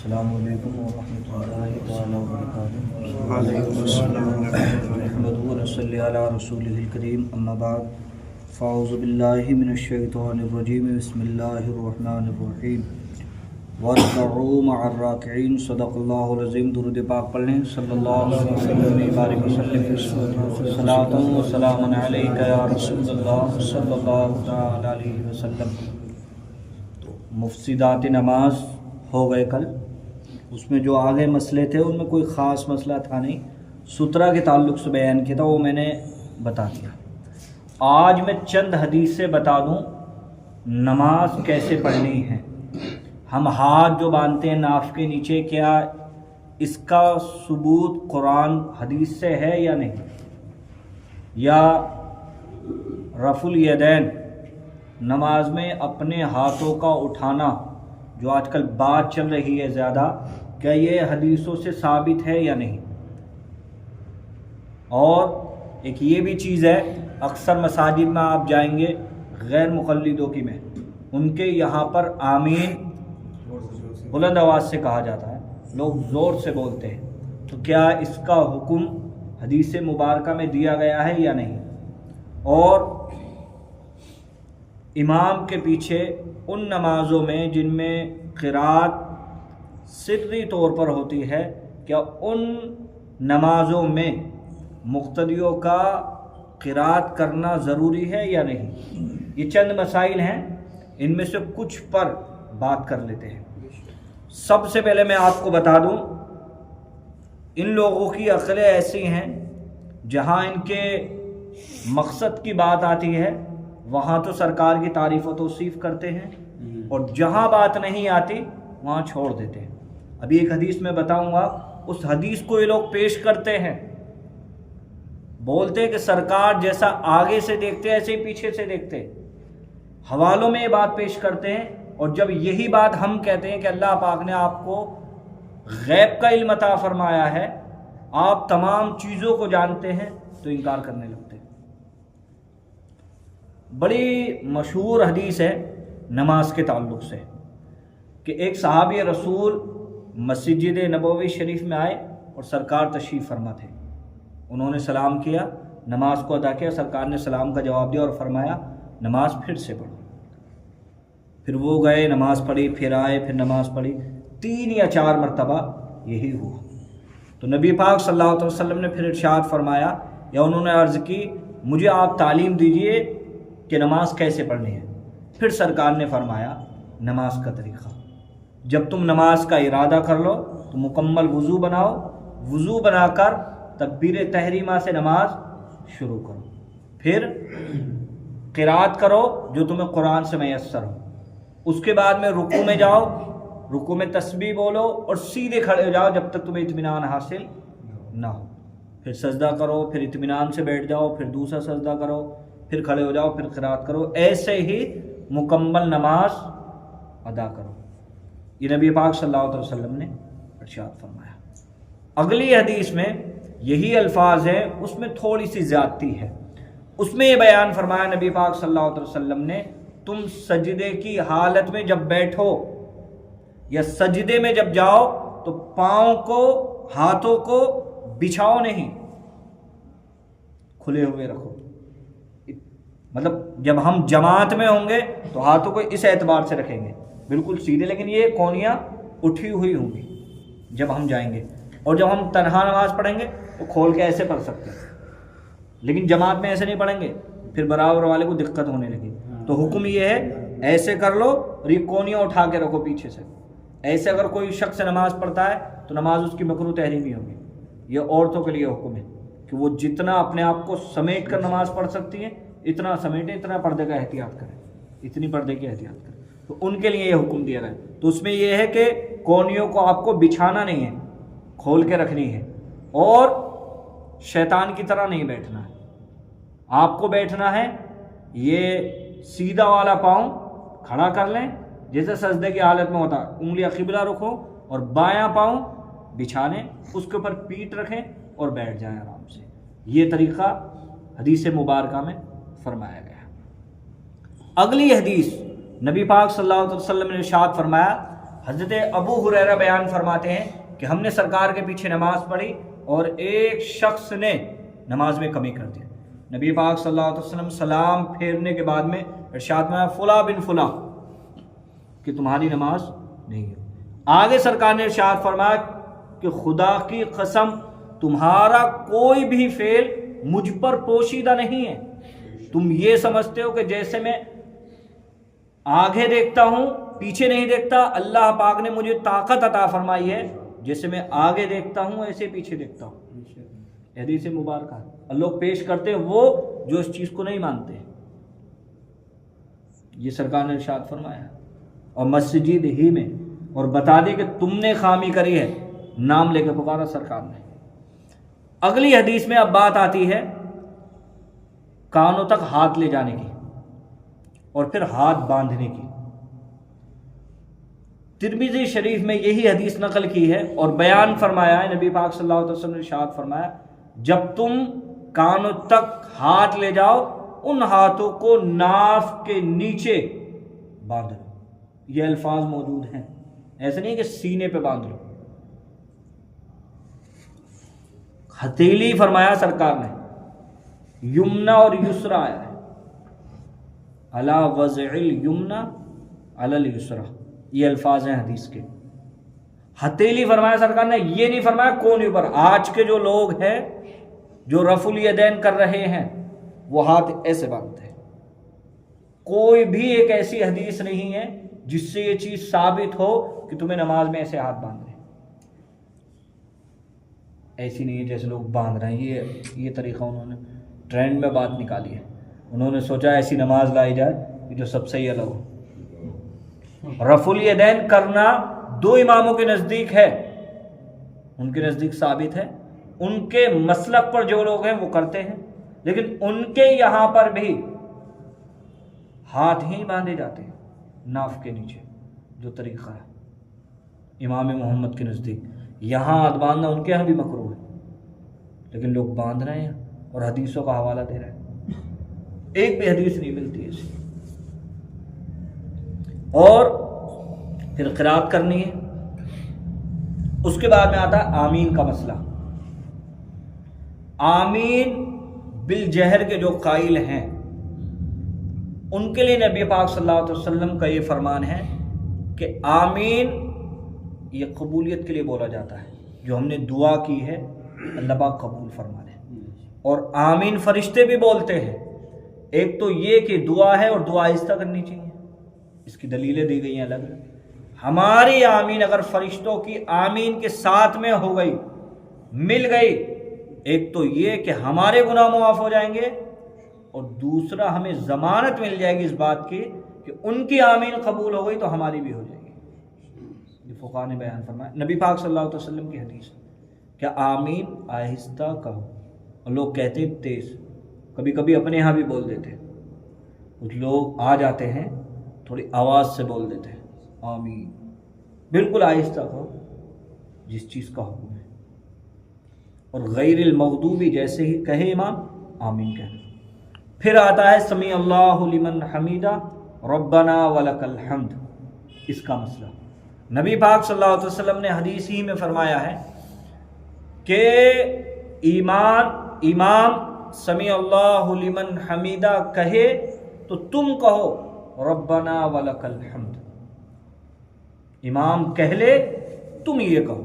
السلام علیکم ورحمۃ اللہ تعالیٰ وبرکاتہ۔ وعلیکم السلام نحمدہ ونصلی علی رسولہ الکریم، اما بعد، فاعوذ باللہ من الشیطان الرجیم، بسم اللہ الرحمن الرحیم۔ وارکعوا مع الراکعین، صدق اللہ العظیم۔ درود پاک پڑھ لیں، صلی اللہ علیہ وسلم، صلاۃ و سلام علیک یا رسول اللہ صلی اللہ تعالی علیہ وسلم۔ مفسدات نماز ہو گئے کل، اس میں جو آگے مسئلے تھے ان میں کوئی خاص مسئلہ تھا نہیں، سترہ کے تعلق سے بیان کیا تھا، وہ میں نے بتا دیا۔ آج میں چند حدیث سے بتا دوں نماز کیسے پڑھنی ہے۔ ہم ہاتھ جو باندھتے ہیں ناف کے نیچے، کیا اس کا ثبوت قرآن حدیث سے ہے یا نہیں؟ یا رفع الیدین، نماز میں اپنے ہاتھوں کا اٹھانا جو آج کل بات چل رہی ہے زیادہ، کیا یہ حدیثوں سے ثابت ہے یا نہیں؟ اور ایک یہ بھی چیز ہے، اکثر مساجد میں آپ جائیں گے غیر مقلدوں کی میں، ان کے یہاں پر آمین بلند آواز سے کہا جاتا ہے، لوگ زور سے بولتے ہیں، تو کیا اس کا حکم حدیث مبارکہ میں دیا گیا ہے یا نہیں؟ اور امام کے پیچھے ان نمازوں میں جن میں قرات سری طور پر ہوتی ہے، کیا ان نمازوں میں مقتدیوں کا قرات کرنا ضروری ہے یا نہیں؟ یہ چند مسائل ہیں، ان میں سے کچھ پر بات کر لیتے ہیں۔ سب سے پہلے میں آپ کو بتا دوں، ان لوگوں کی عقلیں ایسی ہیں جہاں ان کے مقصد کی بات آتی ہے وہاں تو سرکار کی تعریف و توصیف کرتے ہیں، اور جہاں بات نہیں آتی وہاں چھوڑ دیتے ہیں۔ ابھی ایک حدیث میں بتاؤں گا، اس حدیث کو یہ لوگ پیش کرتے ہیں، بولتے ہیں کہ سرکار جیسا آگے سے دیکھتے ایسے ہی پیچھے سے دیکھتے، حوالوں میں یہ بات پیش کرتے ہیں، اور جب یہی بات ہم کہتے ہیں کہ اللہ پاک نے آپ کو غیب کا علم عطا فرمایا ہے، آپ تمام چیزوں کو جانتے ہیں، تو انکار کرنے لگتے ہیں۔ بڑی مشہور حدیث ہے نماز کے تعلق سے کہ ایک صحابی رسول مسجد نبوی شریف میں آئے اور سرکار تشریف فرما تھے، انہوں نے سلام کیا، نماز کو ادا کیا، سرکار نے سلام کا جواب دیا اور فرمایا نماز پھر سے پڑھو۔ پھر وہ گئے، نماز پڑھی، پھر آئے، پھر نماز پڑھی، 3 یا 4 مرتبہ یہی ہوا۔ تو نبی پاک صلی اللہ علیہ وسلم نے پھر ارشاد فرمایا، یا انہوں نے عرض کی مجھے آپ تعلیم دیجئے کہ نماز کیسے پڑھنی ہے۔ پھر سرکار نے فرمایا نماز کا طریقہ، جب تم نماز کا ارادہ کر لو تو مکمل وضو بناؤ، وضو بنا کر تکبیر تحریمہ سے نماز شروع کرو، پھر قرات کرو جو تمہیں قرآن سے میسر ہو، اس کے بعد میں رکوع میں جاؤ، رکوع میں تسبیح بولو اور سیدھے کھڑے ہو جاؤ جب تک تمہیں اطمینان حاصل نہ ہو، پھر سجدہ کرو، پھر اطمینان سے بیٹھ جاؤ، پھر دوسرا سجدہ کرو، پھر کھڑے ہو جاؤ، پھر قرات کرو، ایسے ہی مکمل نماز ادا کرو۔ یہ نبی پاک صلی اللہ علیہ وسلم نے ارشاد فرمایا۔ اگلی حدیث میں یہی الفاظ ہیں، اس میں تھوڑی سی زیادتی ہے، اس میں یہ بیان فرمایا نبی پاک صلی اللہ علیہ وسلم نے، تم سجدے کی حالت میں جب بیٹھو یا سجدے میں جب جاؤ تو پاؤں کو، ہاتھوں کو بچھاؤ نہیں، کھلے ہوئے رکھو۔ مطلب جب ہم جماعت میں ہوں گے تو ہاتھوں کو اس اعتبار سے رکھیں گے بالکل سیدھے، لیکن یہ کونیاں اٹھی ہوئی ہوں گی جب ہم جائیں گے، اور جب ہم تنہا نماز پڑھیں گے تو کھول کے ایسے پڑھ سکتے ہیں، لیکن جماعت میں ایسے نہیں پڑھیں گے، پھر برابر والے کو دقت ہونے لگی۔ تو حکم یہ ہے ایسے کر لو اور یہ کونیاں اٹھا کے رکھو پیچھے سے۔ ایسے اگر کوئی شخص نماز پڑھتا ہے تو نماز اس کی مکروہ تحریمی ہوگی۔ یہ عورتوں کے لیے حکم ہے کہ وہ جتنا اپنے آپ کو سمیٹ کر نماز پڑھ سکتی ہیں اتنا سمیٹیں، اتنا پردے کا احتیاط کریں، اتنی پردے کی احتیاط کریں، تو ان کے لیے یہ حکم دیا گیا ہے۔ تو اس میں یہ ہے کہ کونیوں کو آپ کو بچھانا نہیں ہے، کھول کے رکھنی ہے، اور شیطان کی طرح نہیں بیٹھنا ہے، آپ کو بیٹھنا ہے یہ سیدھا والا پاؤں کھڑا کر لیں جیسے سجدے کی حالت میں ہوتا، انگلیاں قبلہ رکھو اور بایاں پاؤں بچھا لیں، اس کے اوپر پیٹھ رکھیں اور بیٹھ جائیں آرام سے۔ یہ طریقہ حدیث مبارکہ میں فرمایا گیا ہے۔ اگلی حدیث نبی پاک صلی اللہ علیہ وسلم نے ارشاد فرمایا حضرت ابو ہریرہ بیان فرماتے ہیں کہ ہم نے سرکار کے پیچھے نماز پڑھی اور ایک شخص نے نماز میں کمی کر دی. نبی پاک صلی اللہ علیہ وسلم سلام پھیرنے کے بعد میں ارشاد میں فلاں بن فلاں کہ تمہاری نماز نہیں ہے. آگے سرکار نے ارشاد فرمایا کہ خدا کی قسم تمہارا کوئی بھی فعل مجھ پر پوشیدہ نہیں ہے. تم یہ سمجھتے ہو کہ جیسے میں آگے دیکھتا ہوں پیچھے نہیں دیکھتا، اللہ پاک نے مجھے طاقت عطا فرمائی ہے جیسے میں آگے دیکھتا ہوں ایسے پیچھے دیکھتا ہوں. حدیث مبارکہ اور لوگ پیش کرتے ہیں وہ جو اس چیز کو نہیں مانتے. یہ سرکار نے ارشاد فرمایا اور مسجد ہی میں اور بتا دے کہ تم نے خامی کری ہے، نام لے کے پکارا سرکار نے. اگلی حدیث میں اب بات آتی ہے کانوں تک ہاتھ لے جانے کی اور پھر ہاتھ باندھنے کی. ترمذی شریف میں یہی حدیث نقل کی ہے اور بیان فرمایا ہے نبی پاک صلی اللہ علیہ وسلم نے ارشاد فرمایا جب تم کانوں تک ہاتھ لے جاؤ ان ہاتھوں کو ناف کے نیچے باندھ لو. یہ الفاظ موجود ہیں، ایسے نہیں کہ سینے پہ باندھ لو. ہتھیلی فرمایا سرکار نے، یمنا اور یسرا آیا ہے، علی وضع الیمنا علی الیسرا، یہ الفاظ ہیں حدیث کے. ہتھیلی فرمایا سرکار نے، یہ نہیں فرمایا کونی پر. آج کے جو لوگ ہیں جو رفع الیدین کر رہے ہیں وہ ہاتھ ایسے باندھتے ہیں. کوئی بھی ایک ایسی حدیث نہیں ہے جس سے یہ چیز ثابت ہو کہ تمہیں نماز میں ایسے ہاتھ باندھنے. ایسی نہیں ہے جیسے لوگ باندھ رہے ہیں. یہ طریقہ انہوں نے ٹرینڈ میں بات نکالی ہے. انہوں نے سوچا ایسی نماز لائی جائے کہ جو سب سے ہی الگ ہو. رفع الیدین کرنا دو اماموں کے نزدیک ہے، ان کے نزدیک ثابت ہے، ان کے مسلک پر جو لوگ ہیں وہ کرتے ہیں، لیکن ان کے یہاں پر بھی ہاتھ ہی باندھے جاتے ہیں ناف کے نیچے. جو طریقہ ہے امام محمد کے نزدیک یہاں ہاتھ باندھنا ان کے یہاں بھی مکروہ ہے، لیکن لوگ باندھ رہے ہیں اور حدیثوں کا حوالہ دے رہے ہیں. ایک بھی حدیث نہیں ملتی ایسی. اور پھر قرات کرنی ہے. اس کے بعد میں آتا ہے آمین کا مسئلہ. آمین بالجہر کے جو قائل ہیں ان کے لیے نبی پاک صلی اللہ علیہ وسلم کا یہ فرمان ہے کہ آمین یہ قبولیت کے لیے بولا جاتا ہے. جو ہم نے دعا کی ہے اللہ پاک قبول فرما لے. اور آمین فرشتے بھی بولتے ہیں. ایک تو یہ کہ دعا ہے اور دعا آہستہ کرنی چاہیے، اس کی دلیلیں دی گئی ہیں الگ الگ. ہماری آمین اگر فرشتوں کی آمین کے ساتھ میں ہو گئی، مل گئی، ایک تو یہ کہ ہمارے گناہ معاف ہو جائیں گے اور دوسرا ہمیں ضمانت مل جائے گی اس بات کی کہ ان کی آمین قبول ہو گئی تو ہماری بھی ہو جائے گی. یہ فقہاء نے بیان فرمایا. نبی پاک صلی اللہ علیہ وسلم کی حدیث کہ آمین آہستہ کہو، اور لوگ کہتے ہیں تیز. کبھی کبھی اپنے یہاں بھی بول دیتے ہیں. کچھ لوگ آ جاتے ہیں تھوڑی آواز سے بول دیتے ہیں آمین. بالکل آہستہ کہو جس چیز کا حکم ہے. اور غیر المغضوبی جیسے ہی کہے امام آمین کہنا. پھر آتا ہے سمیع اللہ لمن حمیدہ ربنا ولک الحمد. اس کا مسئلہ نبی پاک صلی اللہ علیہ وسلم نے حدیث ہی میں فرمایا ہے کہ امام سمیع اللہ لمن حمیدہ کہے تو تم کہو ربنا ولک الحمد. امام کہہ لے تم یہ کہو.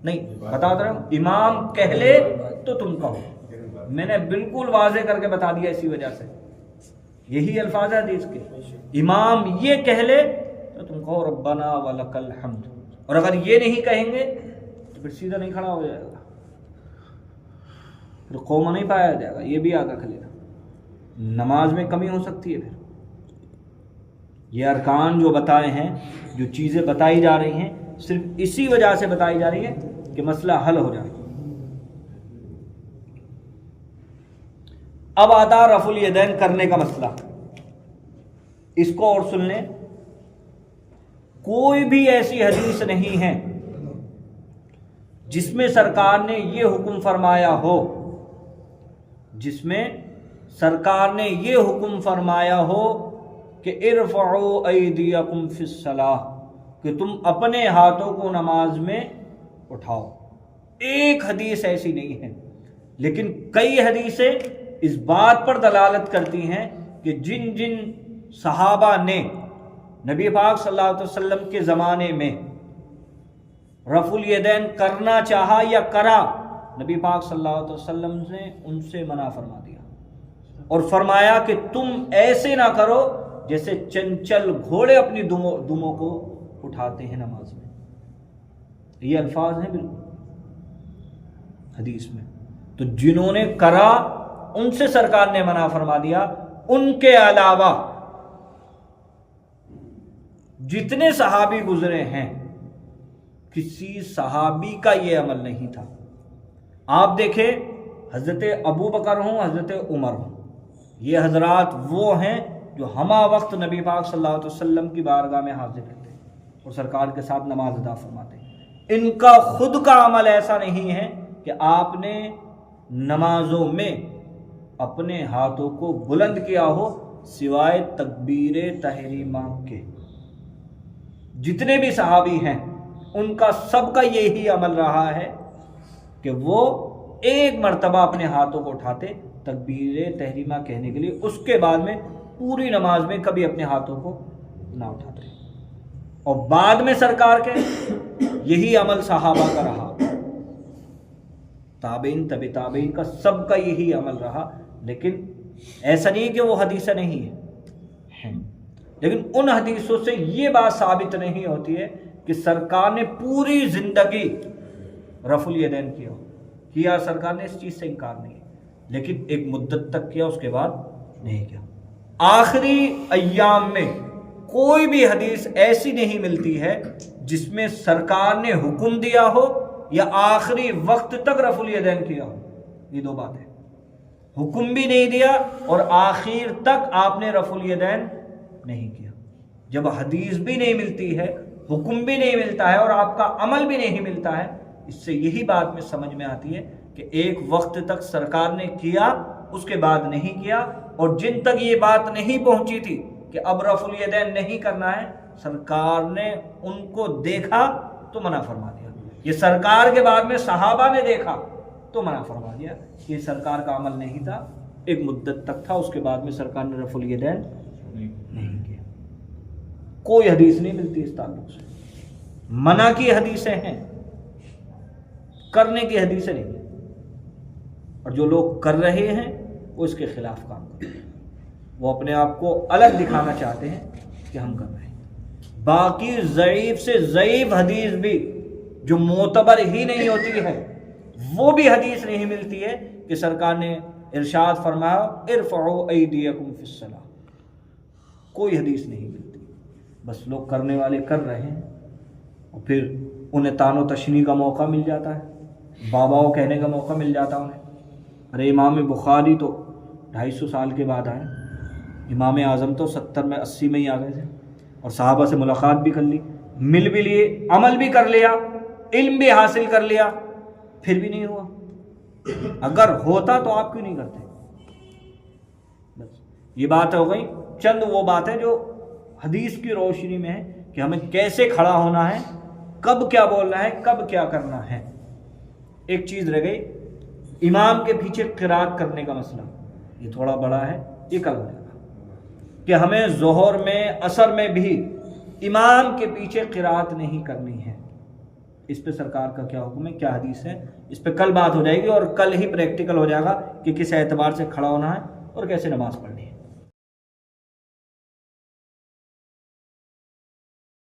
نہیں بتا رہا ہوں، امام کہہ لے تو تم کہو. میں نے بالکل واضح کر کے بتا دیا اسی وجہ سے. یہی الفاظ ہے حدیث کے. امام یہ کہہ لے تو تم کہو ربنا ولک الحمد. اور اگر یہ نہیں کہیں گے تو پھر سیدھا نہیں کھڑا ہو جائے گا، پھر قوم نہیں پایا جائے گا. یہ بھی آگا کھلے گا. نماز میں کمی ہو سکتی ہے. پھر یہ ارکان جو بتائے ہیں، جو چیزیں بتائی جا رہی ہیں، صرف اسی وجہ سے بتائی جا رہی ہیں کہ مسئلہ حل ہو جائے. اب آتا رفع الیدین کرنے کا مسئلہ. اس کو اور سن لیں. کوئی بھی ایسی حدیث نہیں ہے جس میں سرکار نے یہ حکم فرمایا ہو، جس میں سرکار نے یہ حکم فرمایا ہو کہ ارفعوا ایدیکم فی الصلاۃ، کہ تم اپنے ہاتھوں کو نماز میں اٹھاؤ۔ ایک حدیث ایسی نہیں ہے، لیکن کئی حدیثیں اس بات پر دلالت کرتی ہیں کہ جن جن صحابہ نے نبی پاک صلی اللہ علیہ وسلم کے زمانے میں رفع الیدین کرنا چاہا یا کرا، نبی پاک صلی اللہ علیہ وسلم نے ان سے منع فرما دیا اور فرمایا کہ تم ایسے نہ کرو جیسے چنچل گھوڑے اپنی دموں کو اٹھاتے ہیں نماز میں۔ یہ الفاظ ہیں بالکل حدیث میں۔ تو جنہوں نے کرا ان سے سرکار نے منع فرما دیا، ان کے علاوہ جتنے صحابی گزرے ہیں کسی صحابی کا یہ عمل نہیں تھا۔ آپ دیکھیں حضرت ابو بکر ہوں، حضرت عمر ہوں، یہ حضرات وہ ہیں جو ہمہ وقت نبی پاک صلی اللہ علیہ وسلم کی بارگاہ میں حاضر رہتے ہیں اور سرکار کے ساتھ نماز ادا فرماتے ہیں۔ ان کا خود کا عمل ایسا نہیں ہے کہ آپ نے نمازوں میں اپنے ہاتھوں کو بلند کیا ہو سوائے تکبیر تحریمہ کے۔ جتنے بھی صحابی ہیں ان کا سب کا یہی عمل رہا ہے کہ وہ ایک مرتبہ اپنے ہاتھوں کو اٹھاتے تکبیر تحریمہ کہنے کے لیے، اس کے بعد میں پوری نماز میں کبھی اپنے ہاتھوں کو نہ اٹھاتے، اور بعد میں سرکار کے یہی عمل صحابہ کا رہا، تابعین تبع تابعین کا سب کا یہی عمل رہا۔ لیکن ایسا نہیں کہ وہ حدیثیں نہیں ہیں، لیکن ان حدیثوں سے یہ بات ثابت نہیں ہوتی ہے کہ سرکار نے پوری زندگی رفع الیدین کیا، سرکار نے اس چیز سے انکار نہیں ہے، لیکن ایک مدت تک کیا، اس کے بعد نہیں کیا۔ آخری ایام میں کوئی بھی حدیث ایسی نہیں ملتی ہے جس میں سرکار نے حکم دیا ہو یا آخری وقت تک رفع الیدین کیا ہو۔ یہ دو باتیں، حکم بھی نہیں دیا اور آخر تک آپ نے رفع الیدین نہیں کیا۔ جب حدیث بھی نہیں ملتی ہے، حکم بھی نہیں ملتا ہے اور آپ کا عمل بھی نہیں ملتا ہے، اس سے یہی بات میں سمجھ میں آتی ہے کہ ایک وقت تک سرکار نے کیا، اس کے بعد نہیں کیا، اور جن تک یہ بات نہیں پہنچی تھی کہ اب رفع الیدین نہیں کرنا ہے، سرکار نے ان کو دیکھا تو منع فرما دیا۔ یہ سرکار کے بعد میں صحابہ نے دیکھا تو منع فرما دیا، یہ سرکار کا عمل نہیں تھا، ایک مدت تک تھا، اس کے بعد میں سرکار نے رفع الیدین نہیں کیا۔ کوئی حدیث نہیں ملتی اس تعلق سے، منع کی حدیثیں ہیں، کرنے کی حدیثیں نہیں ہیں، اور جو لوگ کر رہے ہیں وہ اس کے خلاف کام کر رہے ہیں، وہ اپنے آپ کو الگ دکھانا چاہتے ہیں کہ ہم کر رہے ہیں۔ باقی ضعیف سے ضعیف حدیث بھی جو معتبر ہی نہیں ہوتی ہے، وہ بھی حدیث نہیں ملتی ہے کہ سرکار نے ارشاد فرمایا ارفعوا ایدیکم فی الصلاۃ، کوئی حدیث نہیں ملتی، بس لوگ کرنے والے کر رہے ہیں، اور پھر انہیں تان و تشنیع کا موقع مل جاتا ہے، باباؤں کہنے کا موقع مل جاتا انہیں۔ ارے امام بخاری تو 250 سال کے بعد آئے، امام اعظم تو 70 میں 80 میں ہی آ گئے تھے، اور صحابہ سے ملاقات بھی کر لی، مل بھی لیے، عمل بھی کر لیا، علم بھی حاصل کر لیا، پھر بھی نہیں ہوا۔ اگر ہوتا تو آپ کیوں نہیں کرتے؟ بس یہ بات ہو گئی، چند وہ باتیں جو حدیث کی روشنی میں ہے کہ ہمیں کیسے کھڑا ہونا ہے، کب کیا بولنا ہے، کب کیا کرنا ہے۔ ایک چیز رہ گئی، امام کے پیچھے قرات کرنے کا مسئلہ، یہ تھوڑا بڑا ہے، یہ کل ہو جائے گا کہ ہمیں ظہر میں عصر میں بھی امام کے پیچھے قرات نہیں کرنی ہے۔ اس پہ سرکار کا کیا حکم ہے، کیا حدیث ہے، اس پہ کل بات ہو جائے گی، اور کل ہی پریکٹیکل ہو جائے گا کہ کس اعتبار سے کھڑا ہونا ہے اور کیسے نماز پڑھنی ہے۔